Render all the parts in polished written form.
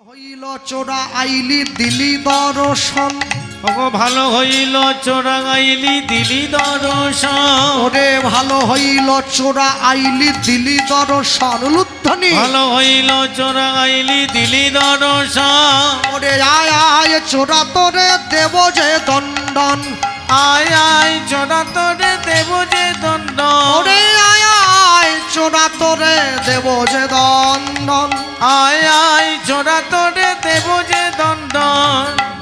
হইল চোরা আইলি দিলি দর্শন, ওগো ভালো হইল চোরা আইলি দিলি দর্শন, ওরে ভালো হইল চোরা আইলি দিলি দর্শন, লুদ্ধনি ভালো হইল চোরা আইলি দিলি দর্শন, ওরে আয় আয় চোরা তোরে দেব যে দণ্ডন, আয় আয় চোরা তোরে দেব যে দণ্ড, ওরে আয় আয় চোরা তোরে দেব যে দণ্ডন, আয় আয় চোরা তোরে দেব যে দণ্ড,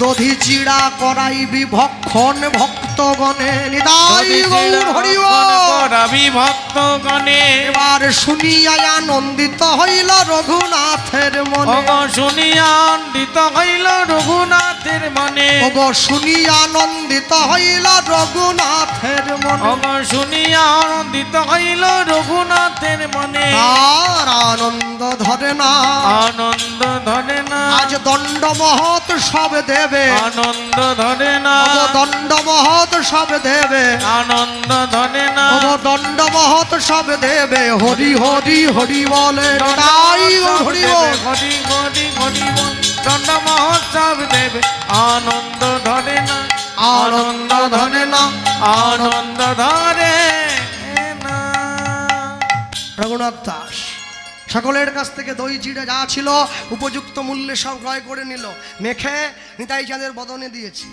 দধি চিড়া করাইবি ভক্ষণ ভক্তগণে, নিতাই গৌর হরি বল। করাবি ভক্তগণে, এবার শুনিয়া আনন্দিত হইল রঘুনাথের মনে, ওগো শুনিয়া আনন্দিত হইল রঘুনাথের মনে, ওগো শুনিয়া আনন্দিত হইল রঘুনাথের মনে, ওগো শুনিয়া আনন্দিত হইল রঘুনাথের মনে, আর আনন্দ ধরে না, আনন্দ ধরে না, আজ দণ্ড মহৎ সব দেবে, আনন্দ ধরে না, ওগো দণ্ড মহৎ সব দেবে, আনন্দ ধরে না, ওগো দণ্ড মহৎ সব দেবে, হরি হরি হরি বলে, তাই হরি বল। হরি হরি হরি বল, দণ্ড মহোৎসব দেবে, আনন্দ ধরে না, আনন্দ ধরে না, আনন্দ ধরে না। রঘুনাথ দাস সকলের কাছ থেকে দই চিড়ে যা ছিল উপযুক্ত মূল্যে সব ক্রয় করে নিল, মেখে নিতাই চাঁদের বদনে দিয়েছে,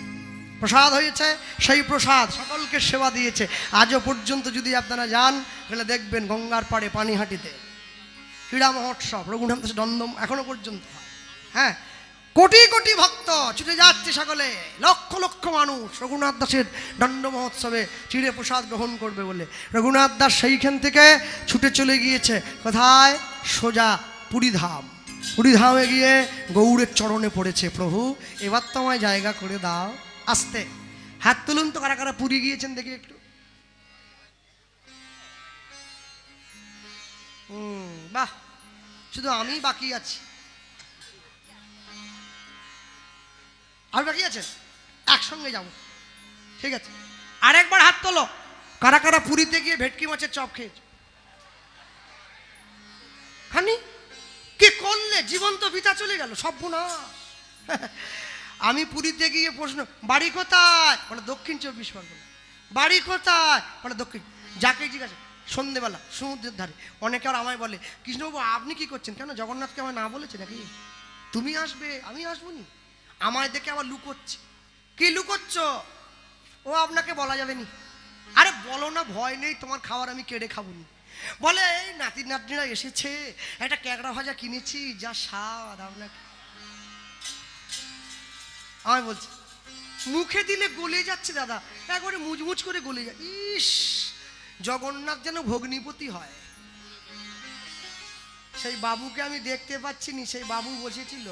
প্রসাদ হয়েছে, সেই প্রসাদ সকলকে সেবা দিয়েছে। আজও পর্যন্ত যদি আপনারা যান তাহলে দেখবেন গঙ্গার পাড়ে পানিহাটিতে ক্রীড়া মহোৎসব রঘুনাথ দাস দণ্ডম এখনো পর্যন্ত হয়। হ্যাঁ, কোটি কোটি ভক্ত ছুটে যাচ্ছে, সকলে লক্ষ লক্ষ মানুষ রঘুনাথ দাসের দণ্ড মহোৎসবে চিড়ে প্রসাদ গ্রহণ করবে বলে। রঘুনাথ দাস সেইখান থেকে ছুটে চলে গিয়েছে কোথায়? সোজা পুরীধাম। পুরীধামে গিয়ে গৌড়ের চরণে পড়েছে, প্রভু এবার তো আমায় জায়গা করে দাও। আস্তে হাত তুলুন তো, কারা কারা পুরী গিয়েছেন দেখি একটু। বাহ, শুধু আমি বাকি আছি, আর বাকি আছে, একসঙ্গে যাব, ঠিক আছে? আরেকবার হাত তোলো, কারা কারা পুরীতে গিয়ে ভেটকি মাছের চপ খেয়েছে? খানি কি করলে? জীবন তো বিতা চলে গেল, সব না। আমি পুরীতে গিয়ে প্রশ্ন, বাড়ি কোথায়? বলে দক্ষিণ 24 পরগনা। বাড়ি কোথায়? বলে দক্ষিণ। যাকে জিজ্ঞাসা সন্ধেবেলা সমুদ্রের ধারে। অনেকে আর আমায় বলে, কৃষ্ণবাবু আপনি কি করছেন? কেন, জগন্নাথকে আমায় না বলেছে নাকি? তুমি আসবে, আমি আসবো নি? আমায় দেখে আবার লুকোচ্ছে। কি লুকোচ্ছ? ও আপনাকে বলা যাবে নি। আরে বলো না, ভয় নেই, তোমার খাবার আমি কেড়ে খাবো নি। বলে এই নাতি নাতনিরা এসেছে, একটা ক্যাকড়া ভাজা কিনেছি, যা স্বাদ আপনাকে। আমি বলছি মুখে দিলে গলে যাচ্ছে দাদা, একবারে মুচমুচ করে গলে যায়। ইস, জগন্নাথ যেন ভগ্নিপতি হয়। সেই বাবুকে আমি দেখতে পাচ্ছি নি, সেই বাবু বসেছিল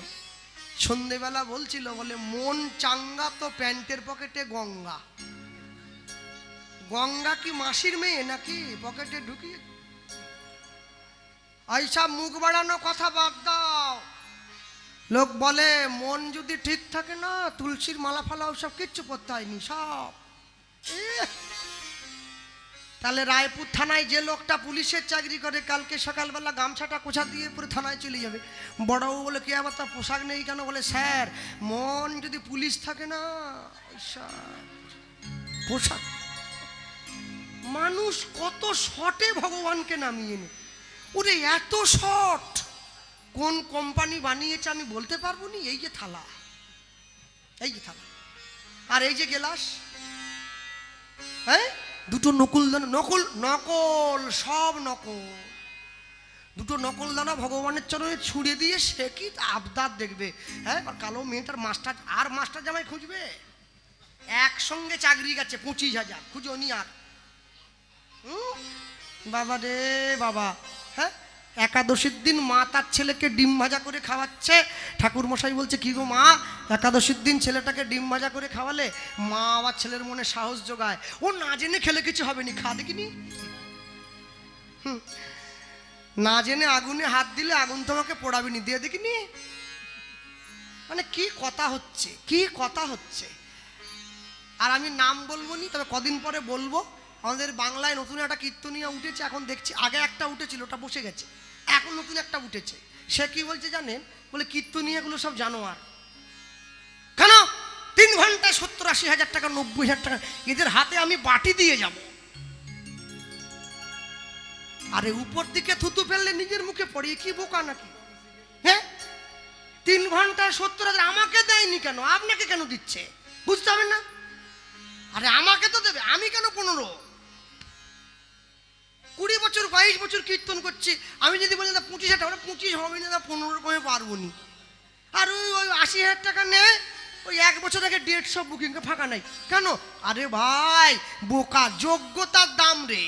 সন্ধেবেলা, বলছিল বলে মন চাঙ্গা তো প্যান্টের পকেটে গঙ্গা। গঙ্গা কি মাসির মেয়ে নাকি পকেটে ঢুকিয়ে? এইসব মুখ বাড়ানো কথা বাদ দাও। লোক বলে মন যদি ঠিক থাকে না, তুলসীর মালা ফালা সব কিচ্ছু পড়তে হয়নি সব। তাহলে রায়পুর থানায় যে লোকটা পুলিশের চাকরি করে, কালকে সকালবেলা গামছাটা কোছা দিয়ে পুরো থানায় চলে যাবে। বড়বাবু বলে কি আবার তার পোশাক নেই কেন? বলে স্যার মন যদি পুলিশ থাকে না, পোশাক। মানুষ কত শর্টে ভগবানকে নামিয়ে নে। ওরে এত শর্ট কোন কোম্পানি বানিয়েছে আমি বলতে পারবো নি। এই যে থালা, এই যে থালা, আর এই যে গেলাস, হ্যাঁ দুটো নকুল দানা, নকল নকল সব নকল। দুটো নকল দানা ভগবানের চরণে ছুঁড়ে দিয়ে সে কি আবদার দেখবে। হ্যাঁ, আর কালো মেয়েটার মাস্টার আর মাস্টার জামাই খুঁজবে। একসঙ্গে চাকরি গেছে 25,000, খুঁজো নি আর। বাবা রে বাবা। হ্যাঁ, একাদশীর দিন মা তার ছেলেকে ডিম ভাজা করে খাওয়াচ্ছে। ঠাকুর মশাই বলছে কি গো মা, একাদশীর দিন ছেলেটাকে ডিম ভাজা করে খাওয়ালে মা আবার ছেলের মনে সাহস যোগায়। ও না জেনে খেলে কিছু হবে নি, খা দেখিনি। না জেনে আগুনে হাত দিলে আগুন তোমাকে পোড়াবি নি, দিয়ে দেখিনি। মানে কি কথা হচ্ছে, কি কথা হচ্ছে। আর আমি নাম বলবো নি, তবে কদিন পরে বলবো। আমাদের বাংলায় নতুন একটা কীর্তনীয়া উঠেছে এখন দেখছি, আগে একটা উঠেছিল ওটা বসে গেছে, এখন নতুন একটা উঠেছে। সে কি বলছে জানেন? বলে কীর্তনীয় এগুলো সব জানোয়ার। কেন? 3 ঘন্টায় 70-80 হাজার টাকা, 90,000 টাকা এদের হাতে আমি বাটি দিয়ে যাব। আরে উপর দিকে থুতু ফেললে নিজের মুখে পড়ে, কি বোকা নাকি? হ্যাঁ, 3 ঘন্টায় 70,000 আমাকে দেয়নি কেন? আপনাকে কেন দিচ্ছে? বুঝতে হবে না? আরে আমাকে তো দেবে, আমি কেন 15? 20 বছর 22 বছর কীর্তন করছি, আমি যদি বলি 25,000 টাকা, 25 হবে না, 15 কমে পারবো নি। আর ওই 80,000 টাকা নেয়, ওই 1 বছর আগে ডেট সব বুকিং ফাঁকা নাই কেন? আরে ভাই বোকা, যোগ্যতার দাম রে,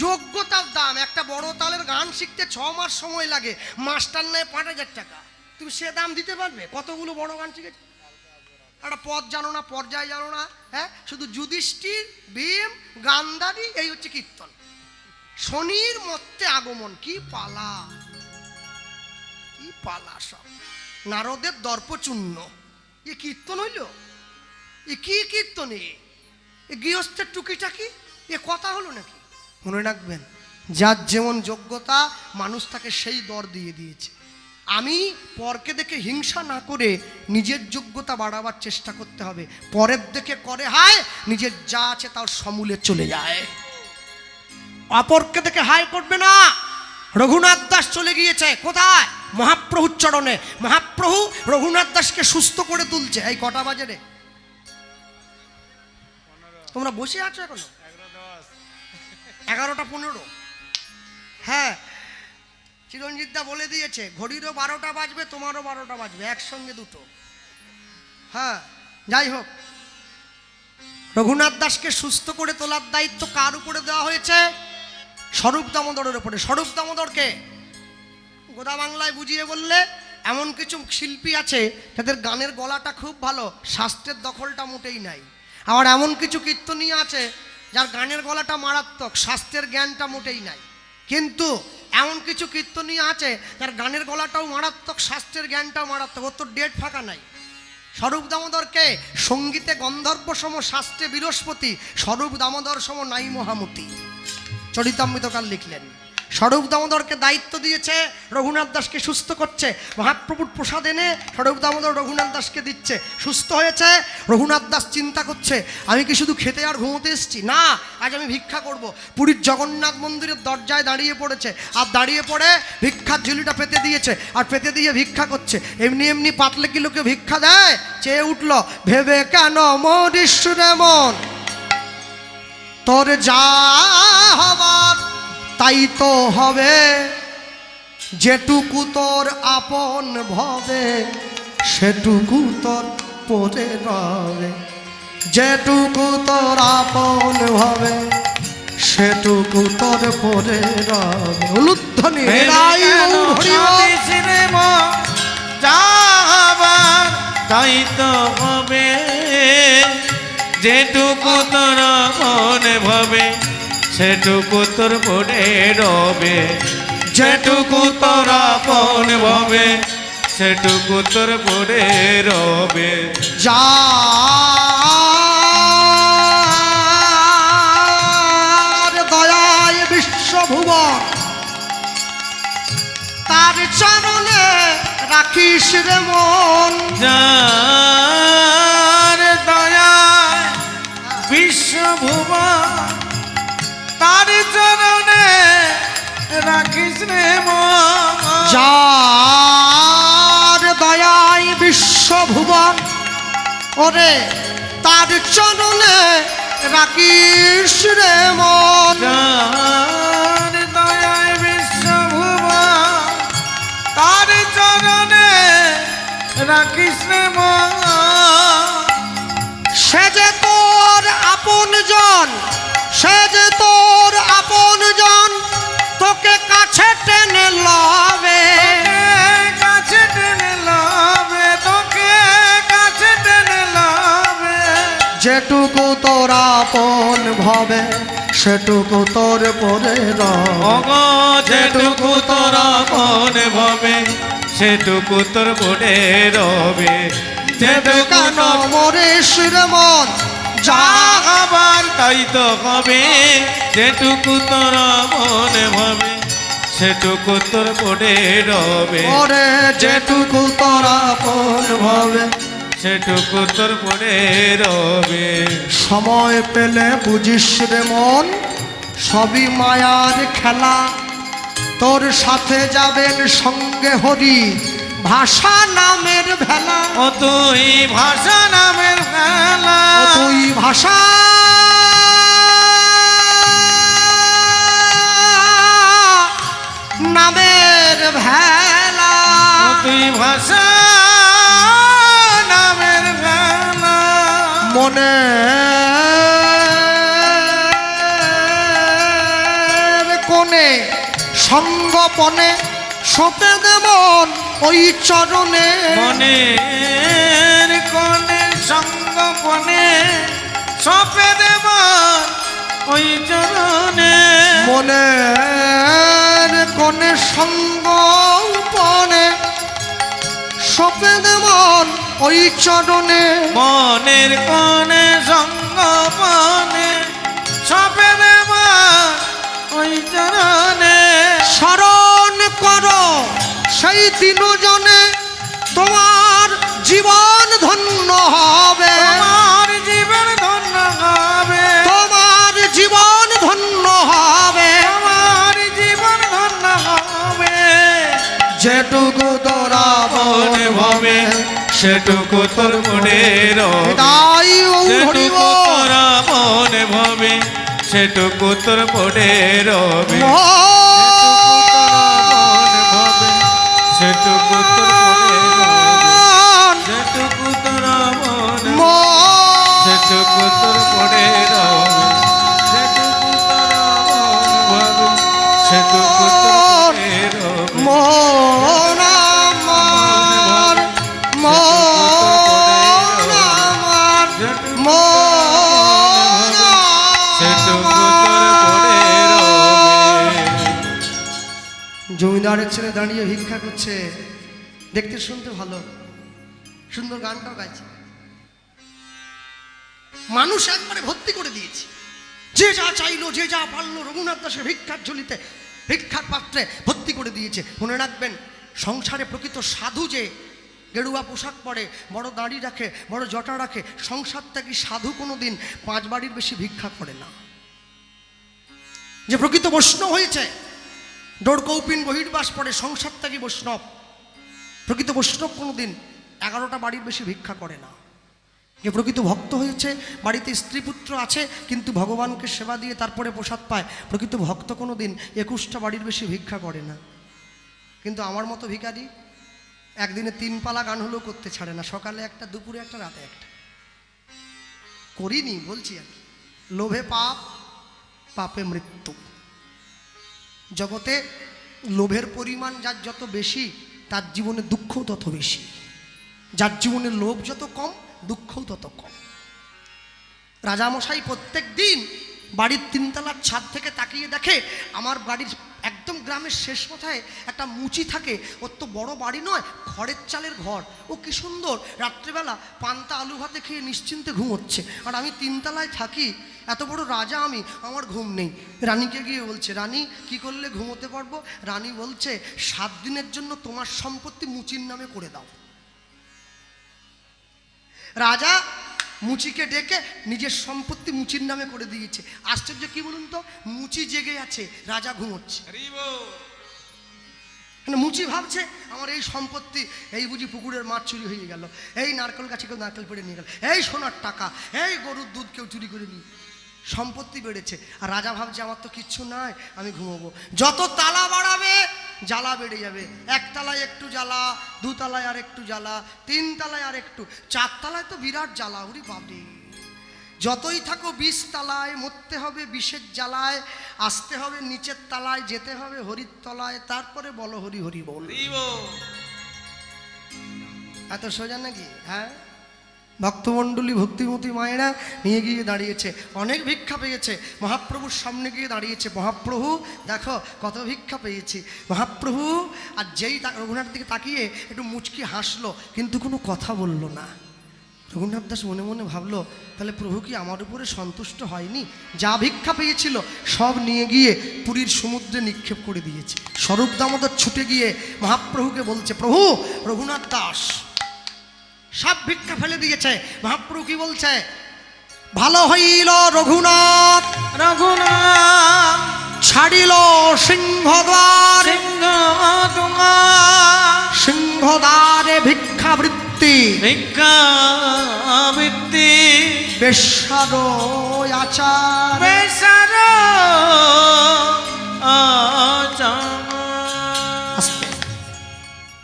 যোগ্যতার দাম। একটা বড় তালের গান শিখতে 6 মাস সময় লাগে, মাস্টার নেয় 5,000 টাকা। তুমি সে দাম দিতে পারবে? কতগুলো বড় গান শিখেছে, একটা পদ জানো না, পর্যায় জানো না। হ্যাঁ, শুধু যুধিষ্ঠির, ভীম, গান্ধারী, এই হচ্ছে কীর্তন। শনির মধ্যে আগমন, কি পালা, কি পালা সব। নারদের দর্পচূর্ণ, এ কীর্তন হইল? এ কি কীর্তন? এ গৃহস্থের টুকিটাকি, এ কথা হলো নাকি? মনে রাখবেন, যার যেমন যোগ্যতা মানুষ তাকে সেই দর দিয়ে দিয়েছে। আমি পরকে দেখে হিংসা না করে নিজের যোগ্যতা বাড়াবার চেষ্টা করতে হবে। পরের দেখে করে হায়, নিজের যা আছে তার সমূলে চলে যায়। অপরকে দেখে হায় করবে না। রঘুনাথ দাস চলে গিয়েছে কোথায়? মহাপ্রভুর চরণে। মহাপ্রভু রঘুনাথ দাসকে সুস্থ করে তুলছে। এই কটা বাজে রে? তোমরা বসে আছো এখনো? 11:15। হ্যাঁ, চিরঞ্জিত দা বলে দিয়েছে, ঘড়িরও 12টা বাজবে, তোমারও 12টা বাজবে, একসঙ্গে দুটো। হ্যাঁ, যাই হোক, রঘুনাথ দাসকে সুস্থ করে তোলার দায়িত্ব কার উপরে দেওয়া হয়েছে? স্বরূপ দামোদরের উপরে। স্বরূপ দামোদরকে গোদা বাংলায় বুঝিয়ে বললে, এমন কিছু শিল্পী আছে যাদের গানের গলাটা খুব ভালো, শাস্ত্রের দখলটা মোটেই নাই। আবার এমন কিছু কীর্তনীয় আছে যার গানের গলাটা মারাত্মক, শাস্ত্রের জ্ঞানটা মোটেই নাই। কিন্তু এমন কিছু কীর্তনীয় আছে যার গানের গলাটাও মারাত্মক, শাস্ত্রের জ্ঞানটাও মারাত্মক, ওর তো ডেট ফাঁকা নাই। স্বরূপ দামোদরকে সঙ্গীতে গন্ধর্ব সম, শাস্ত্রে বৃহস্পতি, স্বরূপ দামোদর সম নাই মহামতি, চরিতামৃতকার লিখলেন। স্বরূপ দামোদরকে দায়িত্ব দিয়েছে, রঘুনাথ দাসকে সুস্থ করছে। মহাপ্রভুর প্রসাদ এনে স্বরূপ দামোদর রঘুনাথ দাসকে দিচ্ছে। সুস্থ হয়েছে, রঘুনাথ দাস চিন্তা করছে, আমি কি শুধু খেতে আর ঘুমোতে এসেছি? না, আজ আমি ভিক্ষা করব। পুরীর জগন্নাথ মন্দিরের দরজায় দাঁড়িয়ে পড়েছে, আর দাঁড়িয়ে পড়ে ভিক্ষার ঝুলিটা পেতে দিয়েছে, আর পেতে দিয়ে ভিক্ষা করছে। এমনি এমনি পাতলে কি লোকে ভিক্ষা দেয়? চেয়ে উঠল, ভেবে কেন মরিস রে মন, তোর যা হবার তাই তো হবে, যেটুকু তোর আপন ভবে সেটুকু তোর পরে রবে, যেটুকু তোর আপন ভবে সেটুকু তোর পরে রবে। উলুধ্বনি তাই তো হবে, যেটুকু তোর মনে ভাবে সেটুকু তোর পরে রবে, যেটুকু তোর আপন ভাবে সেটুকু তোর পরে রবে। যার দয়ায় বিশ্বভুবন, তার চরণে রাখিস রে মন, যার দয়ায় বিশ্বভুবন, তার চরণে রাখিস রে মন, যার দয়ায় বিশ্বভুবন, ওরে তার চরণে রাখিস রে মন, যার দয়ায় বিশ্বভুবন, তার চরণে রাখিস রে মন। সে যে তোর আপন জন, সে যে তোর আপন জন, তোকে কাছে টেনে লবে, কাছে টেনে লবে, তোকে কাছে টেনে লবে, যেটুকু তোর আপন ভবে সেটুকু তোর পরে রবে, যেটুকু তোর আপন ভাবে সেটুকু তোর পরে রবে, যেটুকু মরিস রে মন, যা হবার তাই তো হবে, যেটুকু তোর মনে ভাবে সেটুকু তোর মনে রবে ওরে যেটুকু তোরা আপন ভাবে সেটুকু তোর মনে রবে সময় পেলে বুঝিস রে মন সবই মায়ার খেলা তোর সাথে যাবেন সঙ্গে হরি ভাষা নামের ভেলা ও তুই ভাষা নামের খেলা তুই ভাষা নামের ভেলা ও তুই ভাষা নামের খেলা মনে কোণে সঙ্গপনে সপে দেমন ওই চরণে মনের কোণে সঙ্গপনে সপে দেব ওই চরণে মনের কোণে সঙ্গপনে সপে দেমন ওই চরণে মনের কোণে সঙ্গপনে সপে দেব ওই চরণে স্মরণ করো সেই তিনজনে তোমার জীবন ধন্য হবে তোমার জীবন ধন্য হবে তোমার জীবন ধন্য হবে আমার জীবন ধন্য হবে যেটুকু তোরা মনে ভাবে সেটুকু তোর মনে রবে তাই সেটুকু তোরা মনে ভাবে সেটুকু তোর মনে রবে সেটুকু তোর মনে রবে সেটুকু তোরা মনে সেটুকু তোর মনে রবে সেটুকু তোরা মনে ভাবে সেটুকু তোর মনে রবে মন আমার মন আমার মন সেটুকু তোর মনে রবে জমিদারের ছেলে দাঁড়িয়ে ভিক্ষা করছে দেখতে শুনতে ভালো সুন্দর গানটাও গাইছে মানুষ একবারে ভর্তি করে দিয়েছে যে যা চাইলো যে যা পারলো রঘুনাথ দাসের ভিক্ষার ঝুলিতে ভিক্ষার পাত্রে ভর্তি করে দিয়েছে মনে রাখবেন সংসারে প্রকৃত সাধু যে গেরুয়া পোশাক পরে বড় দাড়ি রাখে বড় জটা রাখে সংসার থেকে সাধু কোনো দিন 5 বাড়ির বেশি ভিক্ষা করে না যে প্রকৃত বৈষ্ণব হয়েছে ডোর কৌপিন বহির্বাস পরে সংসার থেকে বৈষ্ণব প্রকৃত বৈষ্ণব কোনো দিন 11টা বাড়ির বেশি ভিক্ষা করে না যে প্রকৃত ভক্ত হয়েছে বাড়িতে স্ত্রী পুত্র আছে কিন্তু ভগবানকে সেবা দিয়ে তারপরে প্রসাদ পায় প্রকৃত ভক্ত কোনো দিন 21টা বাড়ির বেশি ভিক্ষা করে না কিন্তু আমার মতো ভিখারি একদিনে 3 পালা গান হলেও করতে ছাড়ে না সকালে একটা দুপুরে একটা রাতে একটা করিনি বলছি আর কি লোভে পাপ পাপে মৃত্যু জগতে লোভের পরিমাণ যার যত বেশি তার জীবনে দুঃখও তত বেশি যার জীবনে লোভ যত কম দুঃখও তত কম রাজামশাই প্রত্যেক দিন বাড়ির 3 তলার ছাদ থেকে তাকিয়ে দেখে আমার বাড়ির একদম গ্রামের শেষ মাথায় একটা মুচি থাকে ওর তো বড় বাড়ি নয় খড়ের চালের ঘর ও কি সুন্দর রাত্রেবেলা পান্তা আলু ভাতে খেয়ে নিশ্চিন্তে ঘুমোচ্ছে আর আমি 3 তলায় থাকি এত বড় রাজা আমি আমার ঘুম নেই রানীকে গিয়ে বলছে রানী কি করলে ঘুমোতে পারবো রানী বলছে 7 দিনের জন্য তোমার সম্পত্তি মুচির নামে করে দাও রাজা মুচিকে ডেকে নিজের সম্পত্তি মুচির নামে করে দিয়েছে আশ্চর্য কি বলুন তো মুচি জেগে আছে রাজা ঘুমোচ্ছে মুচি ভাবছে আমার এই সম্পত্তি এই বুঝি পুকুরের মাছ চুরি হয়ে গেল এই নারকেল গাছে কেউ নারকেল পেড়ে নিয়ে গেল এই সোনার টাকা এই গরুর দুধ কেউ চুরি করে নিয়ে সম্পত্তি বেড়েছে আর রাজা ভাবছে আমার তো কিচ্ছু নাই আমি ঘুমোবো যত তালা বাড়াবে জ্বালা বেড়ে যাবে 1 তলায় একটু জ্বালা 2 তলায় আর একটু জ্বালা 3 তলায় আর একটু 4 তলায় তো বিরাট জ্বালা উরি বাবরে যতই থাকো 20 তলায় মরতে হবে বিষের জ্বালায় আসতে হবে নিচের তলায় যেতে হবে হরির তলায় তারপরে বলো হরি হরি বল এত সোজা নাকি হ্যাঁ ভক্তমণ্ডলী ভক্তিমতী মায়েরা নিয়ে গিয়ে দাঁড়িয়েছে অনেক ভিক্ষা পেয়েছে মহাপ্রভুর সামনে গিয়ে দাঁড়িয়েছে মহাপ্রভু দেখো কত ভিক্ষা পেয়েছি মহাপ্রভু আর যেই রঘুনাথ দিকে তাকিয়ে একটু মুচকি হাসলো কিন্তু কোনো কথা বলল না রঘুনাথ দাস মনে মনে ভাবলো, তাহলে প্রভু কি আমার উপরে সন্তুষ্ট হয়নি? যা ভিক্ষা পেয়েছিল সব নিয়ে গিয়ে পুরীর সমুদ্রে নিক্ষেপ করে দিয়েছে। স্বরূপ দামোদর ছুটে গিয়ে মহাপ্রভুকে বলছে, প্রভু রঘুনাথ দাস সব ভিক্ষা ফেলে দিয়েছে। মহাপ্রভু কি বলছে, ভালো হইল রঘুনাথ রঘুনাথ ছাড়িল সিংহদ্বার, সিংহদ্বারে ভিক্ষাবৃত্তি, ভিক্ষাবৃত্তি বেশ্যার আচার, বেশার আচার।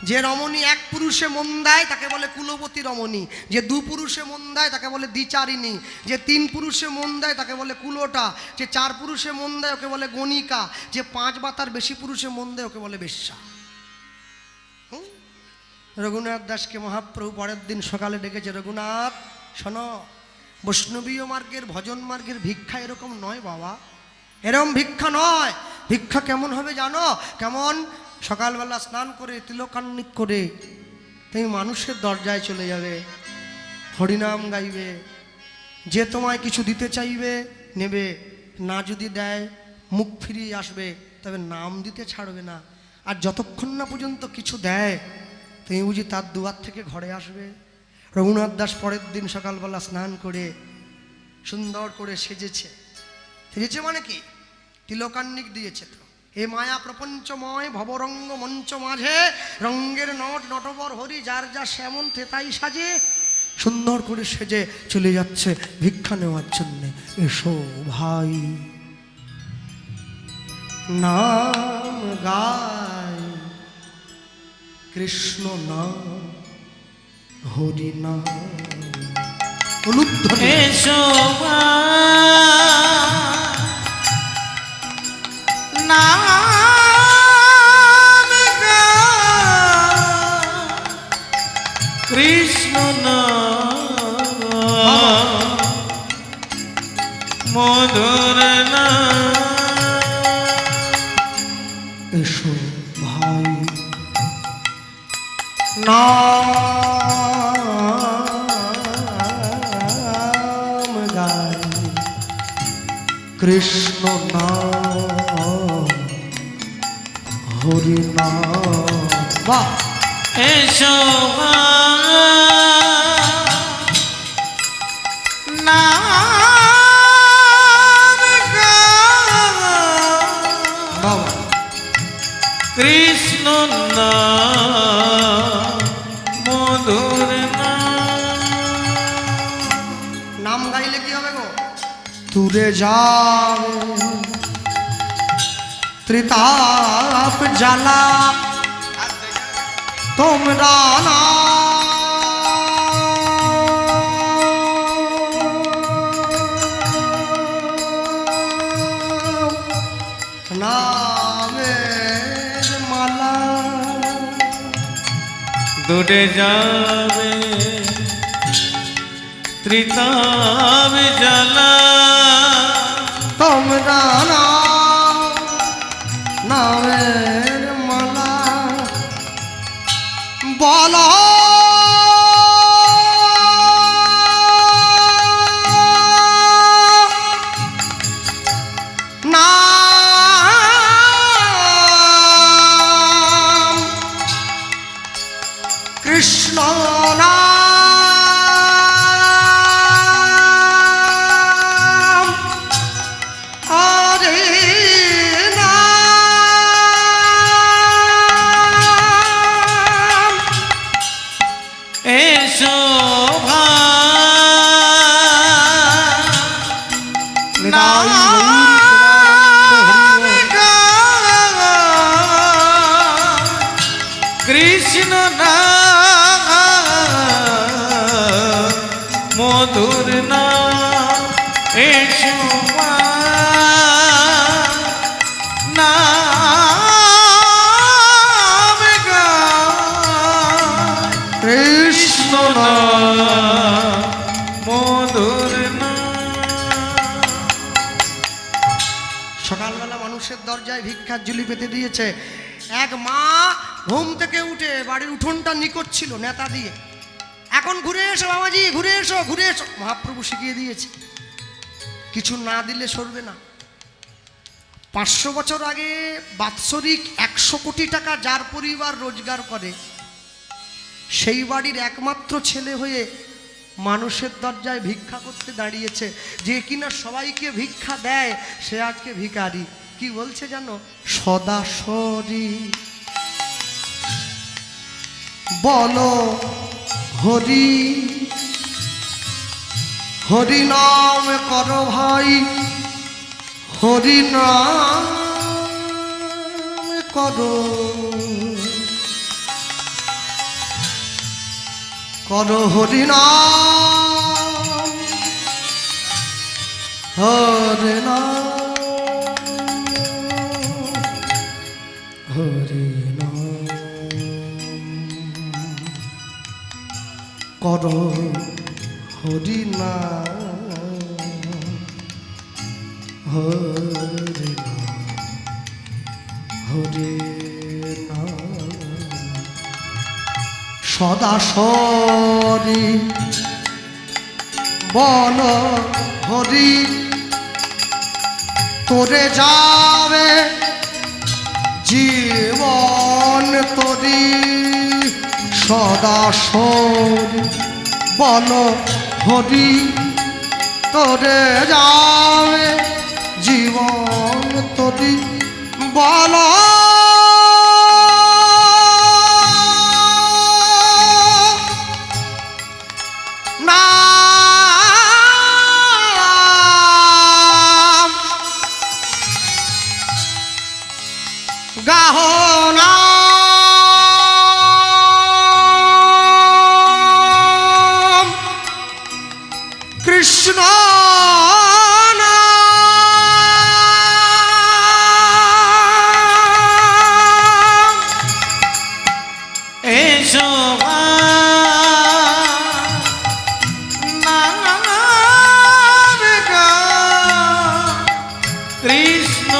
যে রমণী এক পুরুষে মন দেয় তাকে বলে কুলবতী রমণী, যে দু পুরুষে মন দেয় তাকে বলে দ্বিচারিণী, যে তিন পুরুষে মন দেয় তাকে বলে কুলোটা, যে চার পুরুষে মন দেয় ওকে বলে গণিকা, যে পাঁচ বা তার বেশি পুরুষে মন দেয় ওকে বলে বেশ্যা। রঘুনাথ দাসকে মহাপ্রভু পরের দিন সকালে ডেকেছে, রঘুনাথ শোনো, বৈষ্ণবীয় মার্গের ভজন মার্গের ভিক্ষা এরকম নয় বাবা, এরকম ভিক্ষা নয়। ভিক্ষা কেমন হবে জানো? কেমন? সকালবেলা স্নান করে তিলকান্বিত করে তুমি মানুষের দরজায় চলে যাবে, হরিনাম গাইবে, যে তোমায় কিছু দিতে চাইবে নেবে, না যদি দেয় মুখ ফিরিয়ে আসবে, তবে নাম দিতে ছাড়বে না। আর যতক্ষণ না পর্যন্ত কিছু দেয় তুমি বুঝি তার দুয়ার থেকে ঘরে আসবে। রঘুনাথ দাস পরের দিন সকালবেলা স্নান করে সুন্দর করে সেজেছে। সেজেছে মানে কি? তিলকান্নিক দিয়েছে। তো এ মায়া প্রপঞ্চময় ভবরঙ্গ মঞ্চ মাঝে রঙ্গের নট নটবর হরি যার যা শ্যামন তেতাই সাজে, সুন্দর করে সেজে চলে যাচ্ছে ভিক্ষা নেওয়ার জন্যে। এসো ভাই নাম গায়, কৃষ্ণ নাম হরি নাম, এসো নাম কৃষ্ণ নাম মধুর নাম। এসো ভাই নাম গায়, কৃষ্ণ নাম হরি নাম। বাহ! এসো নাম বাবা! কৃষ্ণ নাম মধুর নাম গাইলে কি হবে গো? তুরে যাবে ত্রিতাপ জ্বালা তোমরা না নামের মালা দূরে যাবে ত্রিতাপ জ্বালা তোমরা না নামের মালা বলো নাম কৃষ্ণ নাম হরি নাম। এসো নিতাই কৃষ্ণ নাম মধুর নাম। এসো নাম কৃষ্ণ নাম মধুর সকালবেলা মানুষের দরজায় ভিক্ষার ঝুলি পেতে দিয়েছে। এক মা ঘুম থেকে উঠে বাড়ির উঠোনটা নিকট ছিল নেতা দিয়ে, এখন ঘুরে এসো বাবাজি, ঘুরে এসো, ঘুরে এসো। মহাপ্রভু শিখিয়ে দিয়েছে, কিছু না দিলে সরবে না। 500 বছর আগে বাৎসরিক 100 কোটি টাকা যার পরিবার রোজগার করে, সেই বাড়ির একমাত্র ছেলে হয়ে মানুষের দরজায় ভিক্ষা করতে দাঁড়িয়েছে। যে কিনা সবাইকে ভিক্ষা দেয়, সে আজকে ভিখারি। কি বলছে জানো? সদাসরি বলো হরি, হরি নাম করো ভাই, হরি নাম করো, করো হরি নাম, হরি নাম, হরি নাম করো, হরি নাম, হরি নাম, হরি নাম। সদাসরি বল হরি, তোরে যাবে জীবন তরি। সদাসরি বল হরি, তোরে যাবে জীবন তরি। বল গাহনা কৃষ্ণ এসো কৃষ্ণ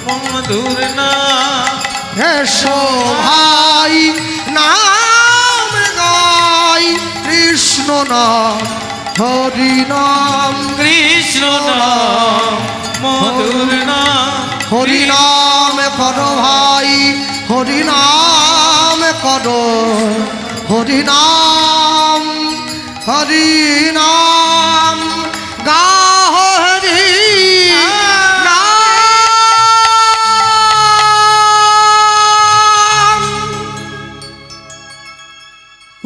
মধুর নাম। হেসো ভাই নাম গাই, কৃষ্ণ নাম হরি নাম, কৃষ্ণ নাম মধুর নাম। হরি নাম করো ভাই, হরি নাম করো, হরি নাম, হরি নাম গাও, হরি নাম।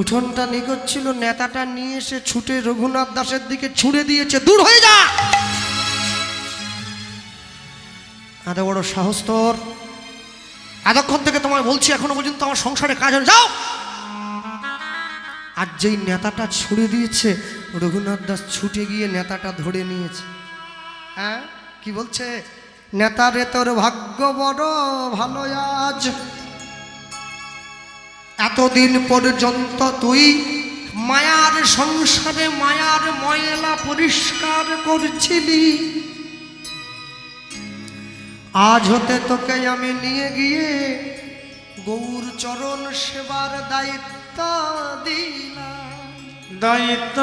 উঠোনটা নিকট ছিল, নেতাটা নিয়ে এসে ছুটে রঘুনাথ দাসের দিকে ছুঁড়ে দিয়েছে, দূর হয়ে যা। এত বড় সাহস তোর! এতক্ষণ থেকে তোমায় বলছি, এখনো পর্যন্ত আমার সংসারে কাজ হয়ে যাও। আর যেই নেতাটা ছুড়ে দিয়েছে, রঘুনাথ দাস ছুটে গিয়ে নেতাটা ধরে নিয়েছে। হ্যাঁ, কি বলছে? নেতারে তোর ভাগ্য বড় ভালো আজ, এতদিন পর্যন্ত তুই মায়ার সংসারে মায়ার ময়লা পরিষ্কার করছিলি, আজ হতে তোকে আমি নিয়ে গিয়ে গৌর চরণ সেবার দায়িত্ব দিলাম। দায়িত্ব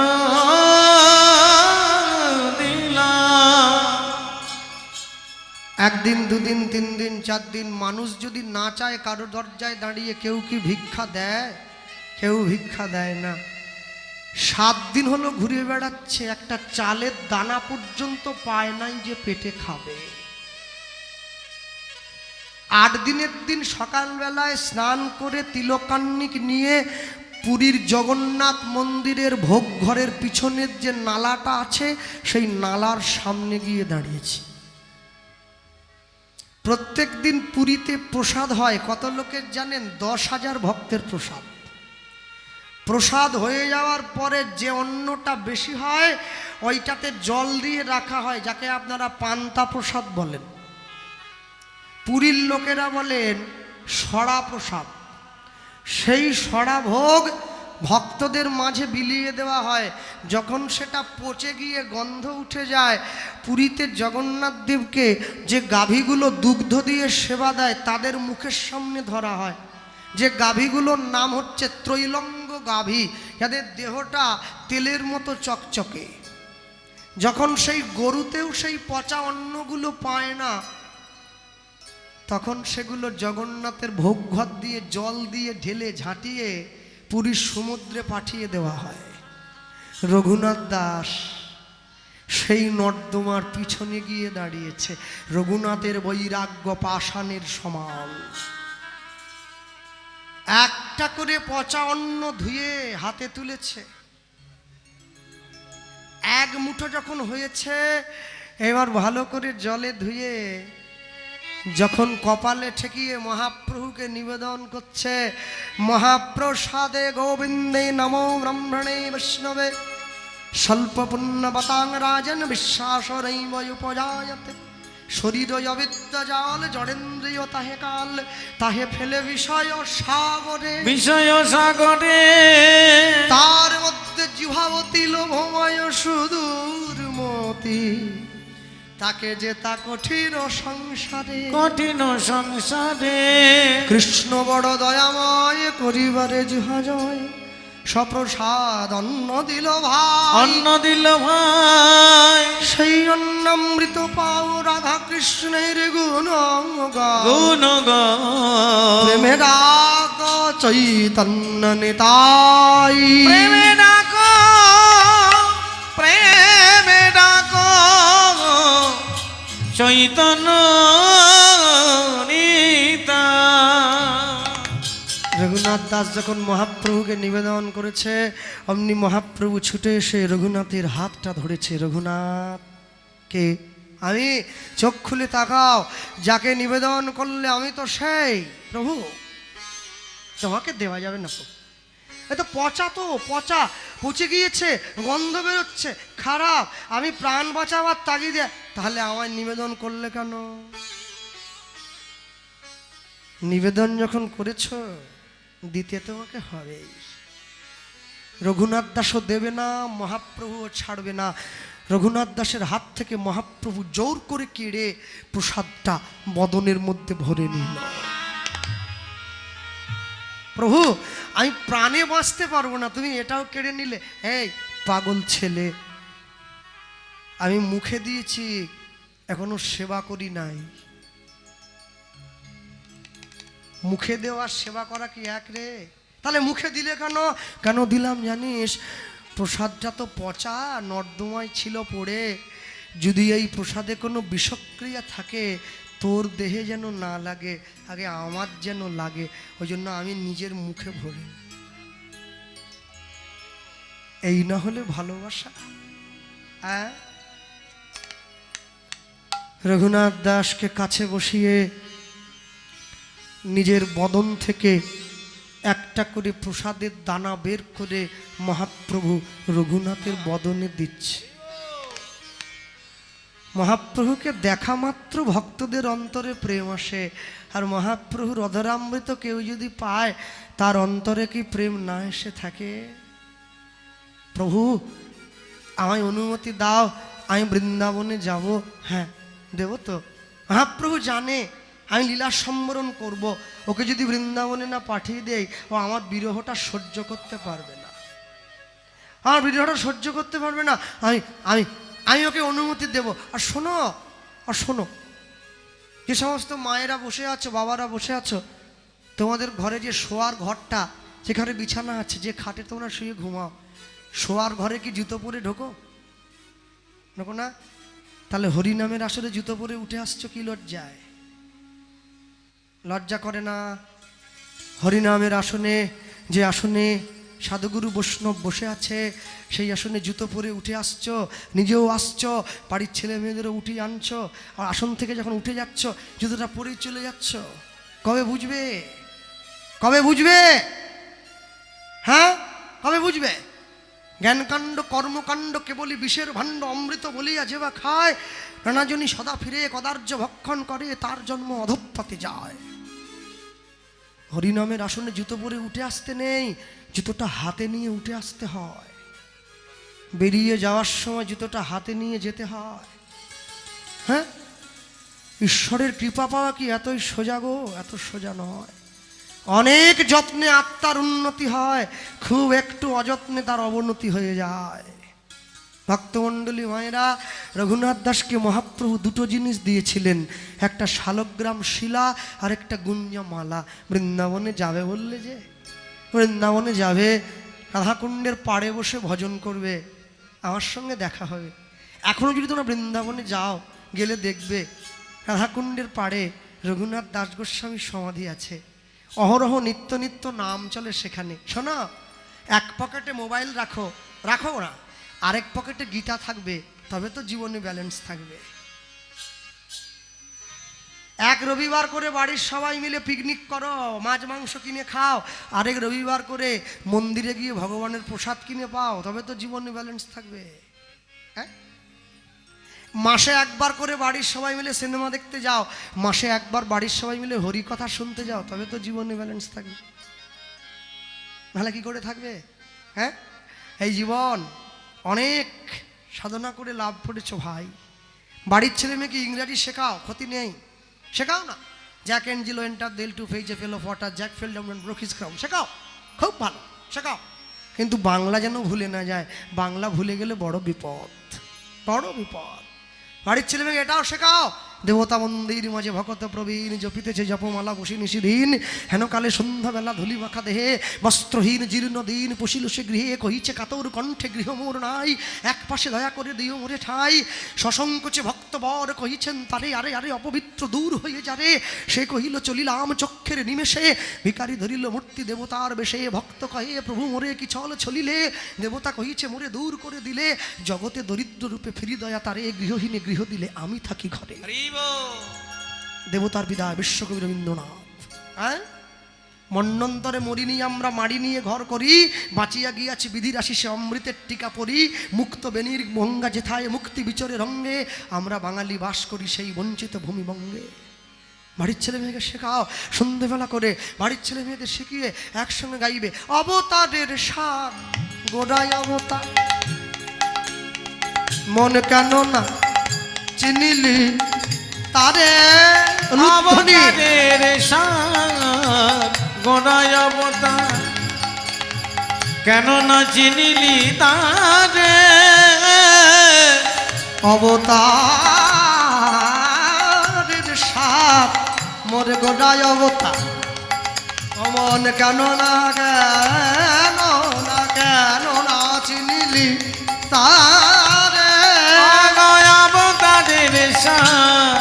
দিলাম। একদিন, দুদিন, 3 দিন, 4 দিন মানুষ যদি না চায় কারো দরজায় দাঁড়িয়ে, কেউ কি ভিক্ষা দেয়? কেউ ভিক্ষা দেয় না। 7 দিন হলো ঘুরে বেড়াচ্ছে, একটা চালের দানা পর্যন্ত পায় নাই যে পেটে খাবে। 8 দিনের দিন সকালবেলায় স্নান করে তিলকান্নিক নিয়ে পুরীর জগন্নাথ মন্দিরের ভোগ ঘরের পিছনের যে নালাটা আছে, সেই নালার সামনে গিয়ে দাঁড়িয়েছি। প্রত্যেক দিন পুরীতে প্রসাদ হয়, কত লোকের জানেন? 10,000 ভক্তের প্রসাদ। প্রসাদ হয়ে যাওয়ার পরে যে অন্নটা বেশি হয়, ওইটাতে জল দিয়ে রাখা হয়, যাকে আপনারা পান্তা প্রসাদ বলেন। পুরীর লোকেরা বলেন সড়া প্রসাদ। সেই সড়া ভোগ ভক্তদের মাঝে বিলিয়ে দেওয়া হয়। যখন সেটা পচে গিয়ে গন্ধ উঠে যায়, পুরীতে জগন্নাথ দেবকে যে গাভীগুলো দুগ্ধ দিয়ে সেবা দেয়, তাদের মুখের সামনে ধরা হয়। যে গাভীগুলোর নাম হচ্ছে ত্রৈলঙ্গ গাভী, যাদের দেহটা তেলের মতো চকচকে, যখন সেই গরুতেও সেই পচা অন্নগুলো পায় না, তখন সেগুলো জগন্নাথের ভোগঘর দিয়ে জল দিয়ে ঢেলে ঝাঁটিয়ে পুরীর সমুদ্রে পাঠিয়ে দেওয়া হয়। রঘুনাথ দাস সেই নর্দমার পিছনে গিয়ে দাঁড়িয়েছে, রঘুনাথের বৈরাগ্য পাষাণের সমান। একটা করে পচা অন্ন ধুয়ে হাতে তুলেছে, এক মুঠো যখন হয়েছে, এবার ভালো করে জলে ধুয়ে যখন কপালে ঠেকিয়ে মহাপ্রভুকে নিবেদন করছে, মহাপ্রসাদে গোবিন্দে নমো ব্রহ্মণে বৈষ্ণবে স্বল্প পুণ্যবতাং রাজন বিশ্বাসরৈব উপজায়তে শরীর অবিদ্য জাল জড়েন্দ্রিয় তাহে কাল তাহে ফেলে বিষয় সাগরে, বিষয় সাগরে তার মধ্যে জিহাবতী লোভময় সুদূর মতি, তাকে যে তা কঠিন সংসারে, কঠিন সংসারে কৃষ্ণ বড় দয়াময় করিবারে জিহা জয়, সপ্রসাদ অন্ন দিল ভাই, অন্ন দিল ভাই, সেই অন্নামৃত পাও রাধা কৃষ্ণের গুণ গুণ প্রেমে ডাক চৈতন্য নিতাই, প্রেমে ডাকো, প্রেমে ডাকো চৈতন্য রঘুনাথ দাস যখন মহাপ্রভুকে নিবেদন করেছে, অমনি মহাপ্রভু ছুটে এসে রঘুনাথের হাতটা ধরেছে। রঘুনাথ কে? আমি। চোখ খুলে তাকাও, যাকে নিবেদন করলে আমি তো সেই প্রভু, তোমাকে দেওয়া যাবে না প্রভু, এ তো পচা, তো পচা, পচে গিয়েছে, গন্ধ বেরোচ্ছে, খারাপ, আমি প্রাণ বাঁচাবার তাগিদে, তাহলে আমায় নিবেদন করলে কেন? নিবেদন যখন করেছ দিতে তোমাকে হবে। রঘুনাথ দাসও দেবে না, মহাপ্রভুও ছাড়বে না। রঘুনাথ দাসের হাত থেকে মহাপ্রভু জোর করে কেড়ে প্রসাদটা বদনের মধ্যে ভরে নিল। প্রভু, আমি প্রাণে বাঁচতে পারবো না, তুমি এটাও কেড়ে নিলে। এই পাগল ছেলে, আমি মুখে দিয়েছি, এখনো সেবা করি নাই। মুখে দেওয়ার সেবা করা কি এক রে? তাহলে মুখে দিলে কেন? কেন দিলাম জানিস? প্রসাদটা তো পচা, নর্দমায় ছিল পড়ে, যদি এই প্রসাদে কোনো বিষক্রিয়া থাকে তোর দেহে যেন না লাগে, আগে আমার যেন লাগে, ওই জন্য আমি নিজের মুখে ভরি। এই না হলে ভালোবাসা? হ্যাঁ। রঘুনাথ দাসকে কাছে বসিয়ে নিজের বদন থেকে একটা করে প্রসাদের দানা বের করে মহাপ্রভু রঘুনাথের বদনে দিচ্ছে। মহাপ্রভুকে দেখা মাত্র ভক্তদের অন্তরে প্রেম আসে, আর মহাপ্রভুর অধরামৃত কেউ যদি পায়, তার অন্তরে কি প্রেম না এসে থাকে? প্রভু, আমায় অনুমতি দাও, আমি বৃন্দাবনে যাব। হ্যাঁ, দেব তো। মহাপ্রভু জানে আমি লীলা সম্বরণ করব, ওকে যদি বৃন্দাবনে না পাঠিয়ে দেই, ও আমার বিরহটা সহ্য করতে পারবে না, আমার বিরহটা সহ্য করতে পারবে না। আমি আমি আমি ওকে অনুমতি দেব। আর শোনো, যে সমস্ত মায়েরা বসে আছো, বাবারা বসে আছো, তোমাদের ঘরে যে শোয়ার ঘরটা, যেখানে বিছানা আছে, যে খাটে তোমরা শুয়ে ঘুমাও, শোয়ার ঘরে কি জুতো পরে ঢোকো না? তাহলে হরিনামের আসরে জুতো পরে উঠে আসছো কি লজ্জায়? লজ্জা করে না? হরিনামের আসনে, যে আসনে সাধুগুরু বৈষ্ণব বসে আছে, সেই আসনে জুতো পরে উঠে আসছো, নিজেও আসছো, বাড়ির ছেলে মেয়েদেরও উঠিয়ে আনছো, আর আসন থেকে যখন উঠে যাচ্ছ জুতোটা পরেই চলে যাচ্ছ। কবে বুঝবে? কবে বুঝবে? হ্যাঁ, কবে বুঝবে? জ্ঞানকাণ্ড কর্মকাণ্ড কেবলই বিষের ভাণ্ড, অমৃত বলিয়া যে বা খায়, নানাজনী সদা ফিরে কদার্য ভক্ষণ করে, তার জন্ম অধঃপতে যায়। হরিনামের আসনে জুতো পরে উঠে আসতে নেই, জুতোটা হাতে নিয়ে উঠে আসতে হয়। বেরিয়ে যাওয়ার সময় জুতোটা হাতে নিয়ে যেতে হয়। হ্যাঁ, ঈশ্বরের কৃপা পাওয়া কি এতই সোজা গো? এত সোজা নয়। অনেক যত্নে আত্মার উন্নতি হয়, খুব একটু অযত্নে তার অবনতি হয়ে যায়। ভক্তমণ্ডলী মায়েরা, রঘুনাথ দাসকে মহাপ্রভু দুটো জিনিস দিয়েছিলেন, একটা শালগ্রাম শিলা আর একটা গুঞ্জমালা। বৃন্দাবনে যাবে বললে, যে বৃন্দাবনে যাবে, রাধাকুণ্ডের পাড়ে বসে ভজন করবে, আমার সঙ্গে দেখা হবে। এখনও যদি তোমরা বৃন্দাবনে যাও, গেলে দেখবে রাধাকুণ্ডের পাড়ে রঘুনাথ দাস গোস্বামীর সমাধি আছে। অহরহ নিত্য নিত্য নাম চলে সেখানে। শোনো, এক পকেটে মোবাইল রাখো, রাখো না, আরেক পকেটে গীতা থাকবে, তবে তো জীবনে ব্যালেন্স থাকবে। এক রবিবার করে বাড়ির সবাই মিলে পিকনিক করো, মাছ মাংস কিনে খাও, আরেক রবিবার করে মন্দিরে গিয়ে ভগবানের প্রসাদ কিনে পাও, তবে তো জীবনে ব্যালেন্স থাকবে। হ্যাঁ, মাসে একবার করে বাড়ির সবাই মিলে সিনেমা দেখতে যাও, মাসে একবার বাড়ির সবাই মিলে হরিকথা শুনতে যাও, তবে তো জীবনে ব্যালেন্স থাকবে। নাহলে কি করে থাকবে? হ্যাঁ, এই জীবন অনেক সাধনা করে লাভ করেছো ভাই। বাড়ির ছেলে মেয়েকে ইংরাজি শেখাও, ক্ষতি নেই, শেখাও না। Jack and Jill enter dell to fetch a pail of water, Jack fell down and broke his crown, শেখাও, খুব ভালো, শেখাও। কিন্তু বাংলা যেন ভুলে না যায়, বাংলা ভুলে গেলে বড় বিপদ, বড় বিপদ। বাড়ির ছেলে মেয়েকে এটাও শেখাও, দেবতা মন্দির মাঝে ভকত প্রবীণ, জপিতেছে জপমালা বসি নিশিদিন, হেন কালে সন্ধ্যাবেলা ধুলি মাখা দেহে, বস্ত্রহীন জীর্ণ দিন পশিল সে গৃহে, কহিছে কাতর কণ্ঠে গৃহ মোর নাই, এক পাশে দয়া করে দিও মোরে ঠাই, সসংকোচে ভক্তবর কহিছেন তারে, আরে আরে অপবিত্র দূর হয়ে যারে, সে কহিল চলিলাম চক্ষের নিমেষে, ভিকারি ধরিল মূর্তি দেবতার বেশে, ভক্ত কহে প্রভু মোরে কি চল চলিলে, দেবতা কহিছে মোরে দূর করে দিলে, জগতে দরিদ্র রূপে ফিরি দয়া তারে, গৃহহীনে গৃহ দিলে আমি থাকি ঘরে। দেবতার বিদায় বিশ্বকবি রবীন্দ্রনাথ। হ্যাঁ, মন্বন্তরে মরিনি আমরা মাড়ি নিয়ে ঘর করি, বাঁচিয়া গিয়াছি বিধির আশিসে অমৃতের টিকা পরি, মুক্ত বেনির মঙ্গা যেথায় মুক্তি বিচরে রঙ্গে, আমরা বাঙালি বাস করি সেই বঞ্চিত ভূমিবঙ্গে। বাড়ির ছেলে মেয়েকে শেখাও, সন্ধ্যেবেলা করে বাড়ির ছেলে মেয়েদের শিখিয়ে একসঙ্গে গাইবে অবতারের সার গোড়ায় অবতার, মন কেন না চিনিলি তারে, অবতারের সার গোড়ায় অবতার, কেন না চিনিলি তারে, অবতারের সার মোর গোড়ায় অবতার, অমন কেন না কেন না কেন না চিনিলি তারে, অবতারের সার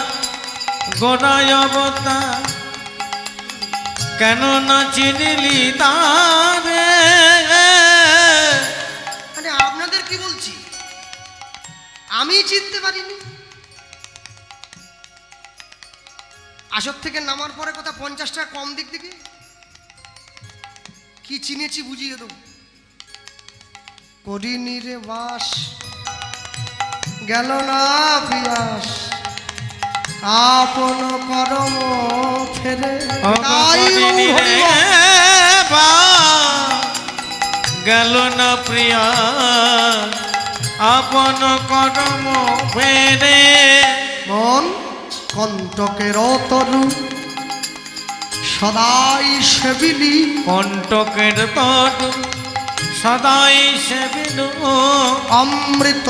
গোড়ায় অবতার, কেন না চিনিলি তারে। মানে আপনাদের কি বলছি, আমি চিনতে পারিনি। আসর থেকে নামার পরে কথা 50 টাকা কম দিক দিকে কি চিনেছি বুঝিয়ে দেবো। করিনি রে বাস গেল না পিয়াস, আপন করম ফেরে, গেল না প্রিয়া আপন করম ফেরে, মন কণ্টকের তরু সদাই সেবিলি, কণ্টকের তরু সদাই সেবিনু, অমৃত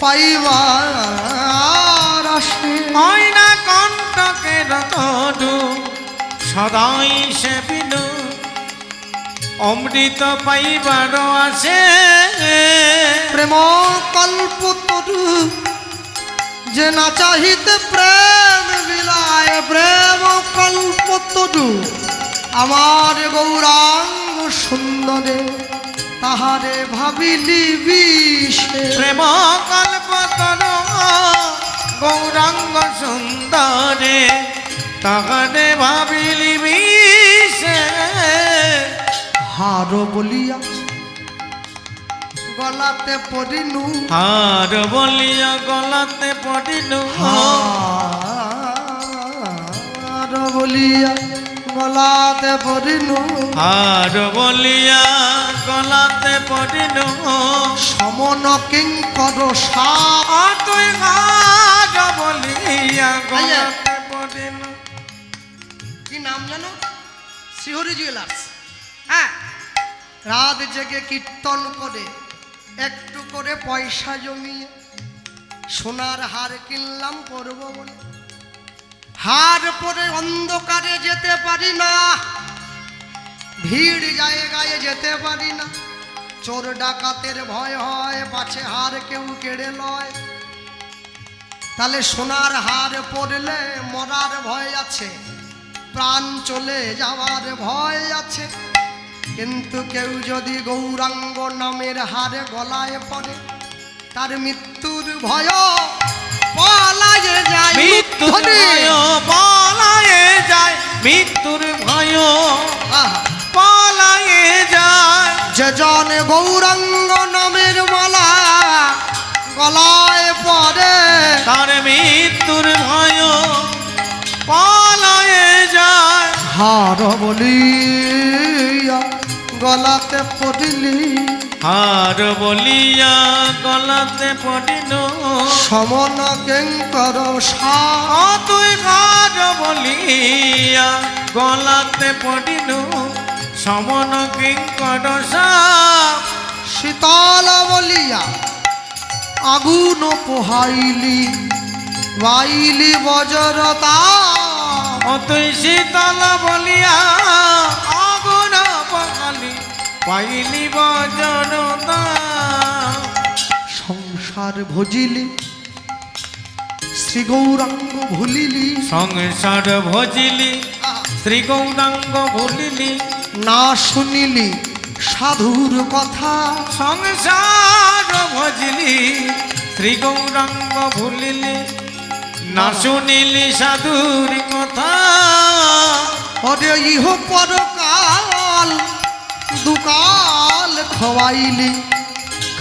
পাইবার আসে, ওই না কণ্টকের তরু সদাই সেবিনু, অমৃত পাইবার আসে, প্রেম কল্প তরু যে না চাহিতে প্রেম বিলায়, প্রেম কল্প তরু আমার গৌরাঙ্গ সুন্দরে, তাহারে ভাবিলি বিষে, প্রেম কল্প তরু গৌরাঙ্গ সুন্দরে, তাহারে ভাবিলি বিষে, হার বলিয়া গলাতে পড়িনু, হার বলিয়া গলাতে পড়িনু, হার বলিয়া গলাতে পড়িনু, হার বলিয়া গলাতে পড়িনু, সমন কিঙ্কর সাপ, তুই হার বলিয়া গলাতে পড়িনু। কি নাম জানো? শ্রীহরি জুয়েলার্স। হ্যাঁ, রাত জেগে কীর্তন করে একটু করে পয়সা জমিয়ে সোনার হার কিনলাম পরব বলে। হার পরে অন্ধকারে যেতে পারি না, ভিড় জায়গায় যেতে পারি না, চোর ডাকাতের ভয় হয়, পাছে হার কেউ কেড়ে লয়। তাহলে সোনার হার পরলে মরার ভয় আছে, প্রাণ চলে যাওয়ার ভয় আছে। কিন্তু কেউ যদি গৌরাঙ্গ নামের হারে গলায় পড়ে, তার মৃত্যুর ভয় পলায়ে যায়, মৃত্যুর ভয় পলায়ে যায়, মৃত্যুর ভয় পলায়ে যায়। যে জন গৌরাঙ্গ নামের মালা গলায় পড়ে, তার মৃত্যুর ভয় পলায়ে যায়। হার বলিয়া গলাতে পড়িলি, হার বলিয়া গলাতে পড়িল, সমন কিঙ্কর তুই হার বলিয়া গলাতে পড়িল, সমন কিঙ্কর সাপ। শীতল বলিয়া আগুন পোহাইলি, বাইলি বজরতা। তুই শীতল বলিয়া আগুন পকালি, পাইলি বজরতা। সংসার ভজিলি, শ্রী গৌরাঙ্গ ভুলিলি, সংসার ভজিলি, শ্রী গৌরাঙ্গ ভুলিলি, না শুনিলি সাধুর কথা। সংসার ভজিলি, শ্রী গৌরাঙ্গ ভুলিলি, না শুনিলি সাধুর কথা। অরে ইহ পরকাল দুকাল খওয়াইলি,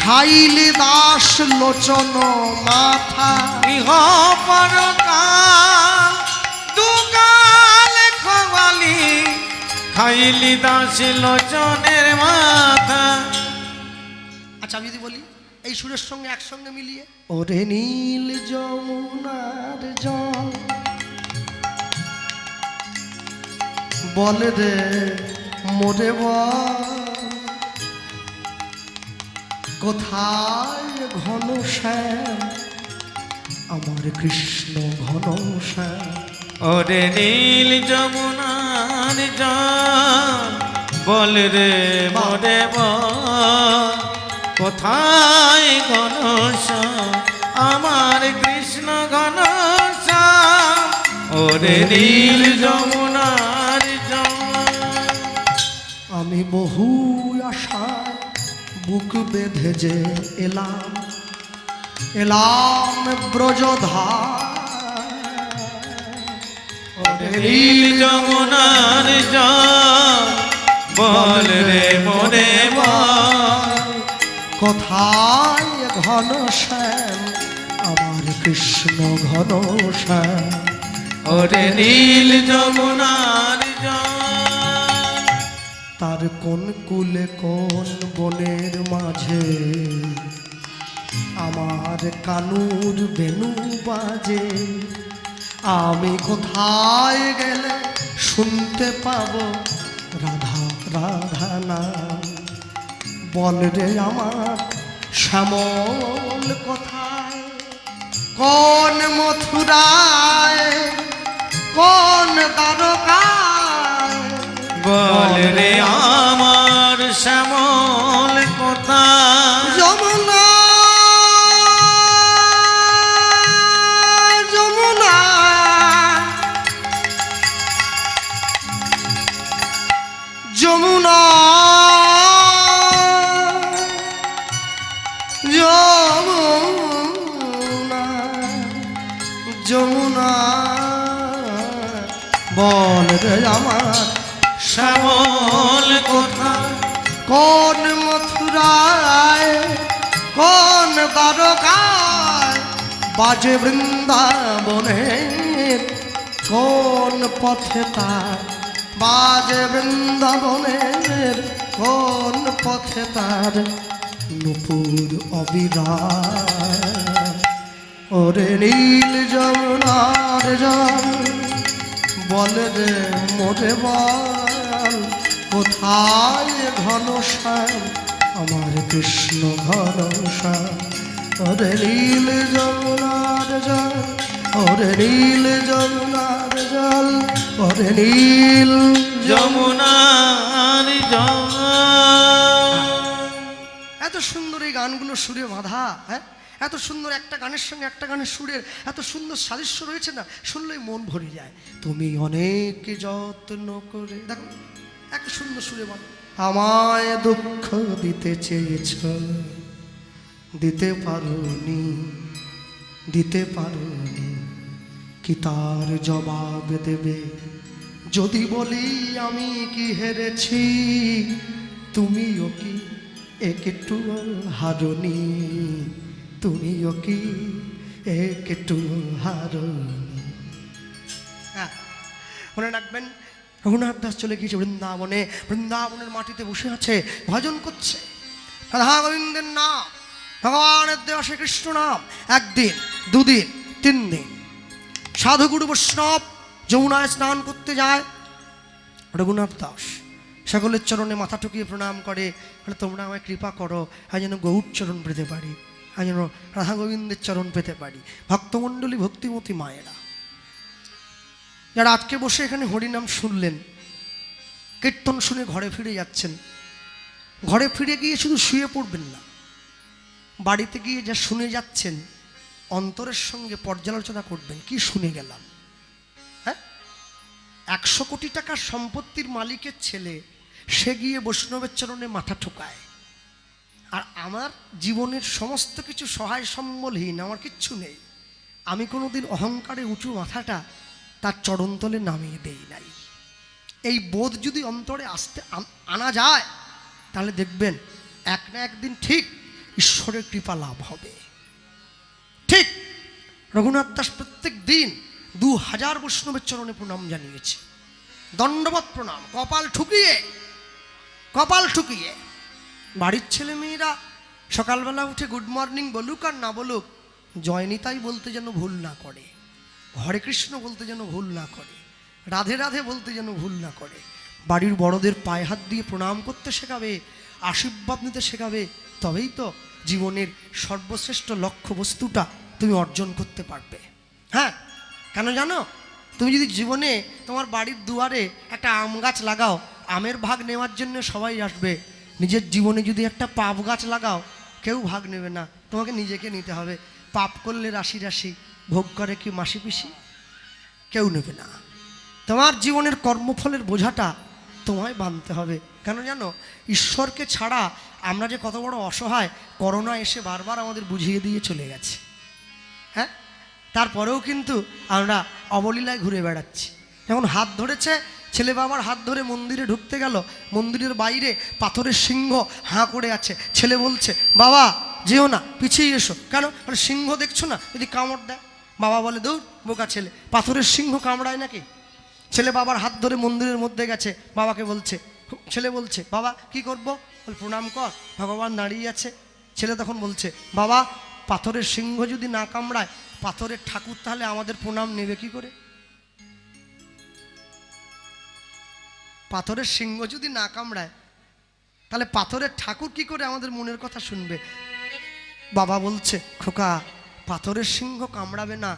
খাইলি দাস লোচন মাথা। ইহ পরকাল দুকাল খওয়ালি, খাইলি দাস লোচনের মাথা। আচ্ছা আমি যদি বলি এই সুরের সঙ্গে একসঙ্গে মিলিয়ে, ওরে নীল যমুনার জল বলে রে মোরে বল, কোথায় ঘন শ্যাম আমার কৃষ্ণ ঘন শ্যাম। ওরে নীল যমুনার জল বল রে মোরে বল, কোথায় ঘনশ্যাম আমার কৃষ্ণ ঘনশ্যাম। ওরে নীল যমুনার জল। আমি বহু আশায় বুক বেঁধে যে এলাম, এলাম ব্রজধার। ওরে নীল যমুনার জল বল রে মোরে বল, কোথায় ঘন শ্যাম আমার কৃষ্ণ ঘন শ্যাম। ওরে নীল যমুনার জল। তার কোন কুলে কোন বনের মাঝে আমার কানুর বেনু বাজে। আমি কোথায় গেলে শুনতে পাবো রাধা রাধা নাম। বল রে আমার শ্যামল কোথায়, কোন মথুরায়, কোন দ্বারকায়। বল রে আমার শ্যামল কোথায়। যমুনা যমুনা যমুনা যমুনা যমুনা। বল রে আমার শ্যামল কোথায়। কোন মথুরায়, কোন দ্বারকায়। বাজে বৃন্দাবনের কোন পথে তার, বাজে বৃন্দাবনের কোন পথে তার নুপুর অবিরাম। ওরে নীল যমুনার জল বল রে মোরে বল, কোথায় ঘনশ্যাম আমার কৃষ্ণ ঘনশ্যাম। ওরে নীল যমুনার জল, ওরে নীল যমুনার জল, ওরে নীল যমুনার জল। এত সুন্দর এই গানগুলো সুরে বাঁধা, হ্যাঁ এত সুন্দর একটা গানের সঙ্গে একটা গানের সুরের এত সুন্দর সাদৃশ্য রয়েছে না, শুনলেই মন ভরে যায়। তুমি অনেক যত্ন করে, দেখো এক সুন্দর সুরে বল, আমায় দুঃখ দিতে চেয়েছ দিতে পারোনি, দিতে পারোনি, কি তার জবাব দেবে যদি বলি আমি কি হেরেছি? তুমিও কি একটু হারনি, তুমিও কি একটু হারনি। হ্যাঁ মনে রাখবেন, রঘুনাথ দাস চলে গিয়েছে বৃন্দাবনে, বৃন্দাবনের মাটিতে বসে আছে, ভজন করছে রাধা গোবিন্দের নাম, ভগবানের দেওয়া শ্রীকৃষ্ণ নাম। একদিন, দুদিন, 3 দিন সাধুগুরু বৈষ্ণব যমুনায় স্নান করতে যায়। রঘুনাথ দাস সকলের চরণে মাথা ঠুকিয়ে প্রণাম করে, তোমরা আমায় কৃপা করো, আমি যেন গৌর চরণ পেতে পারি, আমি যেন রাধা গোবিন্দের চরণ পেতে পারি। ভক্তমণ্ডলী, ভক্তিমতী মায়েরা যারা আজকে বসে এখানে হরিনাম শুনলেন, কীর্তন শুনে ঘরে ফিরে যাচ্ছেন, ঘরে ফিরে গিয়ে শুধু শুয়ে পড়বেন না, বাড়িতে গিয়ে যা শুনে যাচ্ছেন অন্তরের সঙ্গে পর্যালোচনা করবেন, কি শুনে গেলাম। হ্যাঁ 100 কোটি টাকার সম্পত্তির মালিকের ছেলে, সে গিয়ে বৈষ্ণবের চরণে মাথা ঠোকায়, আর আমার জীবনের সমস্ত কিছু সহায় সম্বলহীন, আমার কিচ্ছু নেই, আমি কোনোদিন অহংকারে উঁচু মাথাটা তার চরণতলে নামিয়ে দেই নাই। এই বোধ যদি অন্তরে আনা যায়, তাহলে দেখবেন এক না একদিন ঠিক ঈশ্বরের কৃপা লাভ হবে। ঠিক রঘুনাথ দাস প্রত্যেক দিন 2000 বৈষ্ণবের চরণে প্রণাম জানিয়েছে, দণ্ডবত প্রণাম, কপাল ঠুকিয়ে, কপাল ঠুকিয়ে। বাড়ির ছেলে মেয়েরা সকালবেলা উঠে গুড মর্নিং বলুক আর না বলুক, জয়নিতাই বলতে যেন ভুল না করে, হরে কৃষ্ণ বলতে যেন ভুল না করে, রাধে রাধে বলতে যেন ভুল না করে। বাড়ির বড়দের পায়ে হাত দিয়ে প্রণাম করতে শেখাবে, আশীর্বাদ নিতে শেখাবে, তবেই তো জীবনের সর্বশ্রেষ্ঠ লক্ষ্য বস্তুটা তুমি অর্জন করতে পারবে। হ্যাঁ কেন জানো, তুমি যদি জীবনে তোমার বাড়ির দুয়ারে একটা আম গাছ লাগাও, আমের ভাগ নেওয়ার জন্য সবাই আসবে, নিজের জীবনে যদি একটা পাপ গাছ লাগাও, কেউ ভাগ নেবে না, তোমাকে নিজেকে নিতে হবে। পাপ করলে রাশি রাশি, ভোগ করে কি মাসি পিসি, কেউ নেবে না। তোমার জীবনের কর্মফলের বোঝাটা তোমায় বাঁধতে হবে। কেন জানো, ঈশ্বরকে ছাড়া আমরা যে কত বড় অসহায়, করোনা এসে বারবার আমাদের বুঝিয়ে দিয়ে চলে গেছে। হ্যাঁ তারপরেও কিন্তু আমরা অবলীলায় ঘুরে বেড়াচ্ছি। যখন হাত ধরেছে, ছেলে বাবার হাত ধরে মন্দিরে ঢুকতে গেল, মন্দিরের বাইরে পাথরের সিংহ হাঁ করে আছে, ছেলে বলছে বাবা যেও না, পিছিয়ে এসো। কেন, আরে সিংহ দেখছো না, যদি কামড় দেয়। বাবা বলে দৌড় বোকা ছেলে, পাথরের সিংহ কামড়ায় নাকি? ছেলে বাবার হাত ধরে মন্দিরের মধ্যে গেছে, বাবাকে বলছে, ছেলে বলছে বাবা কি করবো, বল প্রণাম কর, ভগবান দাঁড়িয়ে আছে। ছেলে তখন বলছে বাবা পাথরের সিংহ যদি না কামড়ায়, পাথরের ঠাকুর তাহলে আমাদের প্রণাম নেবে কি করে? পাথরের সিংহ যদি না কামড়ায়, তাহলে পাথরের ঠাকুর কি করে আমাদের মনের কথা শুনবে? বাবা বলছে খোকা, পাথরের সিংহ কামড়াবে না,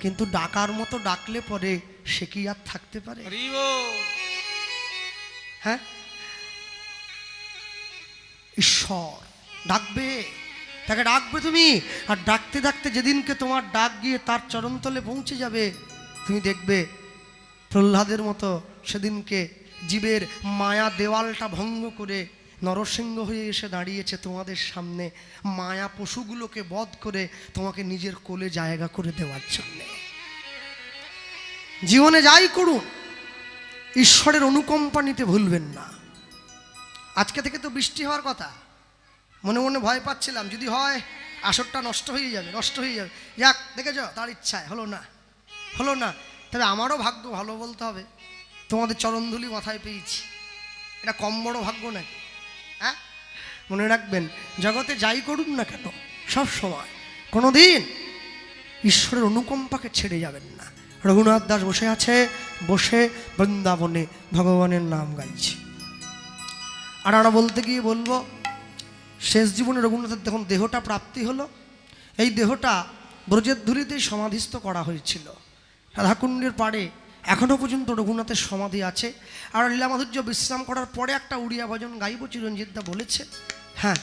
কিন্তু ডাকার মতো ডাকলে পরে সে কি আর থাকতে পারে? হ্যাঁ ঈশ্বর ডাকবে, তাকে ডাকবে তুমি, আর ডাকতে ডাকতে যেদিনকে তোমার ডাক গিয়ে তার চরণতলে পৌঁছে যাবে, তুমি দেখবে প্রহ্লাদের মতো সেদিনকে জীবের মায়া দেওয়ালটা ভঙ্গ করে নরসিংহ হয়ে এসে দাঁড়িয়েছে তোমাদের সামনে, মায়া পশুগুলোকে বধ করে তোমাকে নিজের কোলে জায়গা করে দেওয়ার জন্য। জীবনে যাই করুন, ঈশ্বরের অনুকম্পা নিতে ভুলবেন না। আজকে থেকে তো বৃষ্টি হওয়ার কথা, মনে মনে ভয় পাচ্ছিলাম যদি হয় আসরটা নষ্ট হয়ে যাবে, নষ্ট হয়ে যাবে। যাক দেখেছ, তার ইচ্ছায় হলো না, হলো না। তবে আমারও ভাগ্য ভালো বলতে হবে, তোমাদের চরণধুলি মাথায় পেয়েছি, এটা কম বড় ভাগ্য নাকি? হ্যাঁ মনে রাখবেন, জগতে যাই করুন না কেন, সব সময় কোনো দিন ঈশ্বরের অনুকম্পাকে ছেড়ে যাবেন না। রঘুনাথ দাস বসে আছে, বসে বৃন্দাবনে ভগবানের নাম গাইছে। আর আমরা বলতে গিয়ে বলবো, শেষ জীবনে রঘুনাথের যখন দেহটা প্রাপ্তি হলো, এই দেহটা ব্রজের ধুলিতেই সমাধিস্থ করা হয়েছিল রাধাকুণ্ডের পাড়ে। এখনও পর্যন্ত রঘুনাথের সমাধি আছে। আর লীলা মাধুর্য বিশ্রাম করার পরে একটা উড়িয়া ভজন গাইব, চিরঞ্জিত দা বলেছে। হ্যাঁ,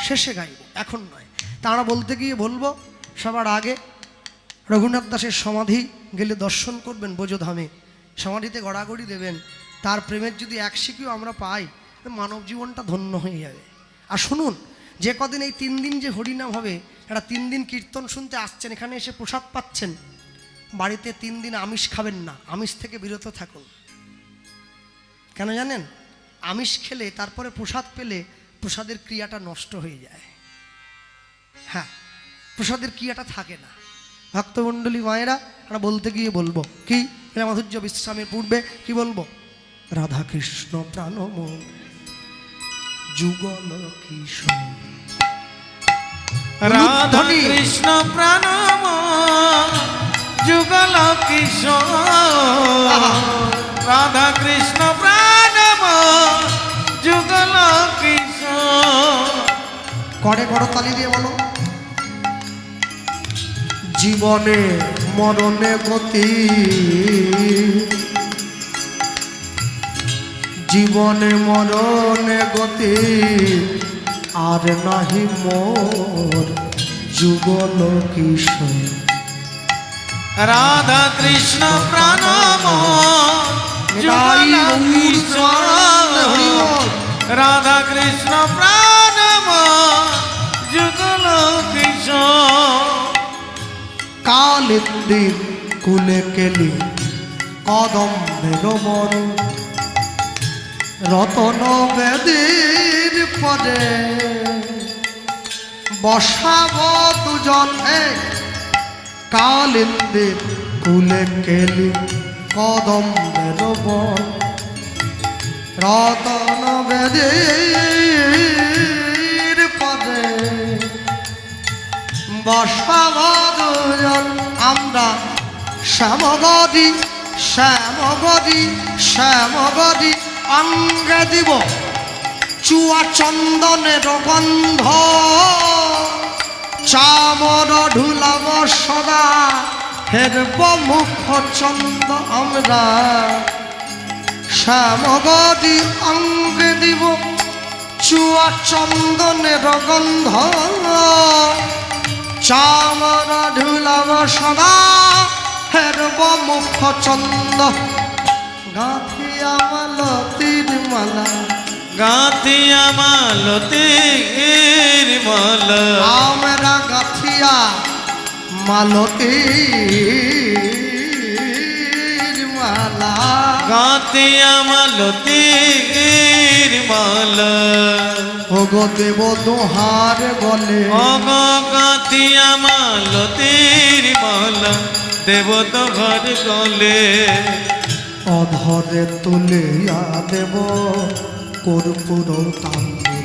শেষে গাইব, এখন নয়। তা আমরা বলতে গিয়ে বলবো, সবার আগে রঘুনাথ দাসের সমাধি গেলে দর্শন করবেন ব্রজধামে, সমাধিতে গড়াগড়ি দেবেন। তার প্রেমের যদি এক শিখিও আমরা পাই, মানব জীবনটা ধন্য হয়ে যাবে। আর শুনুন, যে কদিন এই 3 দিন যে হরিনাম হবে, এটা 3 দিন কীর্তন শুনতে আসছেন, এখানে এসে প্রসাদ পাচ্ছেন, বাড়িতে 3 দিন আমিষ খাবেন না, আমিষ থেকে বিরত থাকুন। কেন জানেন? আমিষ খেলে তারপরে প্রসাদ পেলে প্রসাদের ক্রিয়াটা নষ্ট হয়ে যায়। হ্যাঁ, প্রসাদের ক্রিয়াটা থাকে না। ভক্তমণ্ডলী মায়েরা, আমরা বলতে গিয়ে বলবো কি, লীলা মাধুর্য বিশ্রামের পূর্বে কি বলবো? রাধা কৃষ্ণ প্রাণমোদ যুগল কিশোর, রাধা কৃষ্ণ প্রাণমোদ যুগল কিশোর, রাধা কৃষ্ণ প্রাণমোদ যুগল কিশোর। করে করতালি দিয়ে বলো। জীবনে মরণে গতি, জীবনে মরণে গতি, আর নাহি মোর যুগল কিশোর। রাধা কৃষ্ণ প্রাণমোদ যুগল কিশোর, রাধা কৃষ্ণ প্রাণমোদ যুগল কিশোর। কালিন্দির কুলে কেলি কদম্বের বন, রতন বেদীর পদে বসাব দুজন। কালিন্দির কুলে কেলি কদম্বের বন, রতন বেদীর পদে বসাব দুজন। আমরা শ্যামগদি শ্যামগদি শ্যামগদি অঙ্গে দিব চুয়া চন্দনের গন্ধ, চামর ঢুলাব সদা হেরব মুখ চন্দ। আমরা শ্যামগদি অঙ্গে দিব চুয়া চন্দনের গন্ধ, চামর ঢুলাব সদা হেরব মুখ চন্দ। গাঁথিয়া মালতীর মালা, গাঁথিয়া মালতীর মালা, আমরা গাঁথিয়া মালতীর মালা, গাঁথিয়া মালতীর মালা। ওগো দেব দোহার বলে, ওগো গাঁথিয়া মালতীর মালা, দেব তো ঘর গলে। অধরে তুলিয়া দেব কর্পূর তাম্বুলি।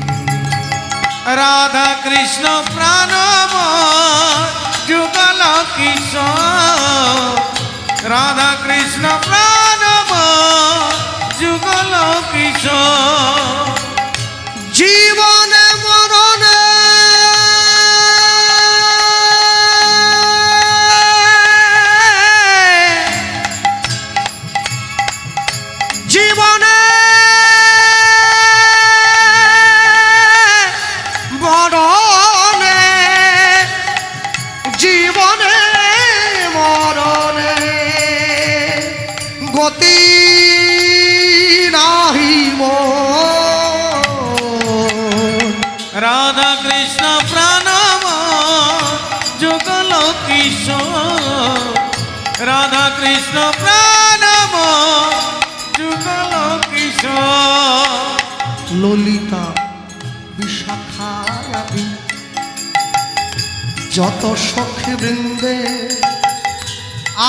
রাধা কৃষ্ণ প্রাণমোদ যুগল কিশোর, রাধা কৃষ্ণ প্রাণমোদ যুগল কিশোর। জীবনে মরণে জীবনে মরণে জীবনে মরণে গতি নাহি মোর। রাধা কৃষ্ণ প্রাণমোদ যুগল কিশোর, রাধা কৃষ্ণ প্রাণমোদ যুগল কিশোর। ললিতা বিশাখা আদি যত সখী বৃন্দে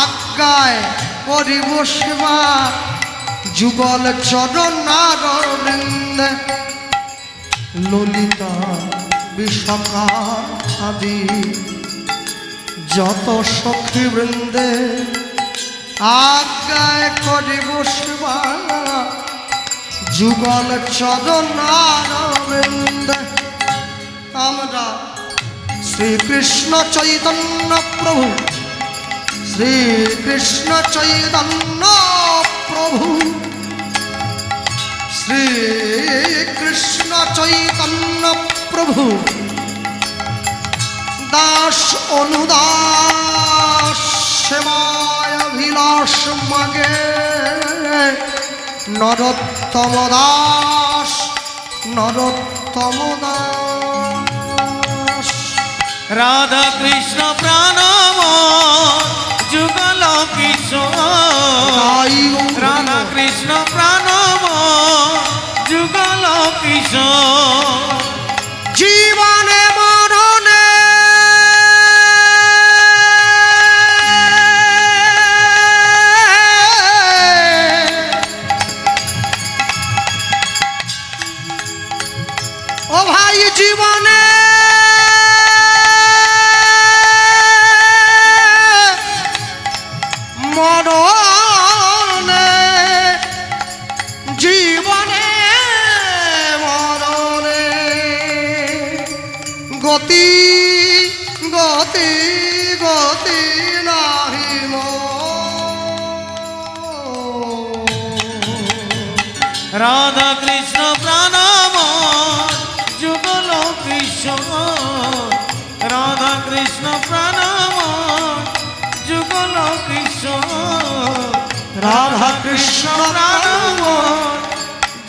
আজ্ঞায় করিব সেবা, যুগল চরণার বৃন্দে। ললিতা বিশাখা আদি যত সখী বৃন্দে আজ্ঞায় করিব সেবা যুগল চরণারবিন্দ। আমরা শ্রীকৃষ্ণ চৈতন্য প্রভু, শ্রীকৃষ্ণ চৈতন্য প্রভু, শ্রীকৃষ্ণ চৈতন্য প্রভু দাস অনুদাস সেবায় অভিলাষ মাগে নরোত্তম দাস, নরোত্তম দাস। রাধা কৃষ্ণ প্রাণময় যুগল কিশোর, রাধা কৃষ্ণ প্রাণময় যুগল কিশোর। জীবনে মরণে ও ভাই জীবনে মরণে, জীবনে মরণে গতি গতি গতি নাহি রাধা কৃষ্ণ প্রাণময় যুগল কিশোর, রাধা কৃষ্ণ প্রাণময় যুগল কিশোর, রাধা কৃষ্ণ প্রাণময়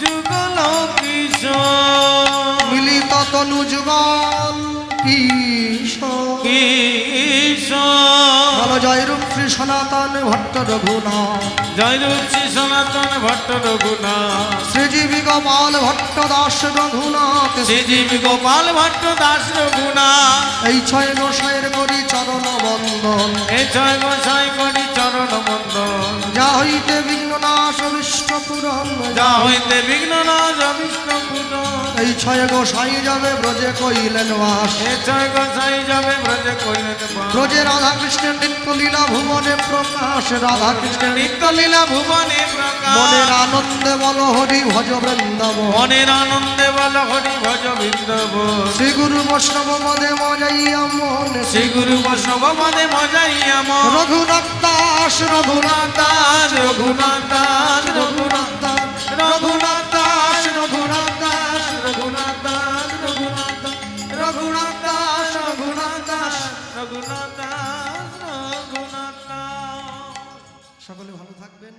যুগল কিশোর। মিলিত তনু যুগল কিশোর। কিশোর বল জয় রূপ শ্রী সনাতন ভট্ট রঘুনাথ, জয় রূপ শ্রী সনাতন ভট্ট রঘুনাথ, শ্রীজীবী গোপাল ভট্ট দাস রঘুনাথ, শ্রীজীবী গোপাল ভট্ট দাস রঘুনাথ। এই ছয় গোসাইয়ের করি চরণ বন্দন, এ জয় গোসাই করি চরণ বন্দন, যা হইতে বিঘ্ন নাশ অভিষ্ট পূরণ, যা হইতে বিঘ্ন নাশ অভিষ্ট পূরণ। এই ছয় গোসাই যাবে ব্রজে কইলেন বাস, এ জয় গোসাই যাবে ব্রজে কইলেন বাস। ব্রজে রাধা কৃষ্ণের নিত্য লীলা ভুবনে প্রকাশ, রাধা কৃষ্ণের নিত্য লীলা ভুবনে প্রকাশ। মনের আনন্দে বল হরি ভজ বৃন্দাবন, মনের আনন্দে বল হরি ভজ বৃন্দাবন। শ্রী গুরু বৈষ্ণব মদে মজাইয়া মন, শ্রী গুরু বৈষ্ণব মদে মজাইয়া মন। রঘুনাথ দাস রঘুনাথ দাস রঘুনাথ দাস রঘুনাথ দাস, রঘুনাথ দাস রঘুনাথ দাস, রঘুনাথ দাস রঘুনাথ দাস রঘুনাথ দাস, রঘুনাথ দাস। রঘুনাথ দাস রঘুনাথ দাস। সকলে ভালো থাকবেন,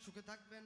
সুখে থাকবেন।